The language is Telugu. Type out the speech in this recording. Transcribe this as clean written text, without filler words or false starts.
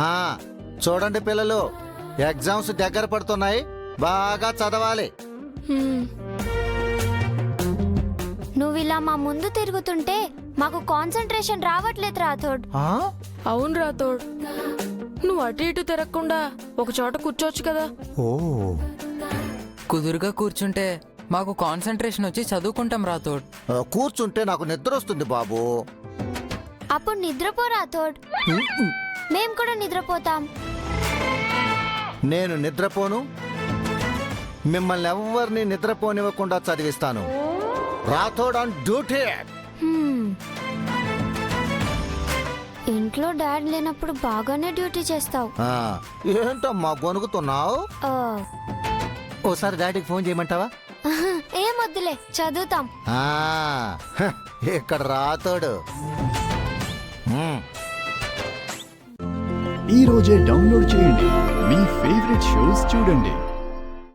ఆ చూడండి పిల్లలు, ఎగ్జామ్స్ దగ్గర పడుతున్నాయి, బాగా చదవాలి. నువ్వు ఇలా మా ముందు తిరుగుతుంటే మాకు కాన్సంట్రేషన్ రావట్లేదు రాథోడ్. అవును రాథోడ్, నువ్వు అటు ఇటు తిరగకుండా ఒక చోట కూర్చోవచ్చు కదా. ఓ కుదురుగా కూర్చుంటే మాకు కాన్సంట్రేషన్ వచ్చి చదువుకుంటాం రాథోడ్. కూర్చుంటే నాకు నిద్ర వస్తుంది బాబు. అప్పుడు నిద్రపో రాథోడ్, మేం కూడా నిద్రపోతాం. నేను నిద్రపోను, మిమ్మల్ని ఎవరిని నిద్రపోనివ్వకుండా చదివిస్తాను. Rathod on duty. ఇంట్లో డాడ్ లేనప్పుడు బాగానే డ్యూటీ చేస్తావు. ఏంటమ్మా గొనుగుతున్నావు? ఓసారి డాడీకి ఫోన్ చేయమంటావా? ఏం వద్దులే, చదువుతాం. ఇక్కడ రాథోడు. ఈ రోజే డౌన్లోడ్ చేయండి, మీ ఫేవరెట్ షోస్ చూడండి.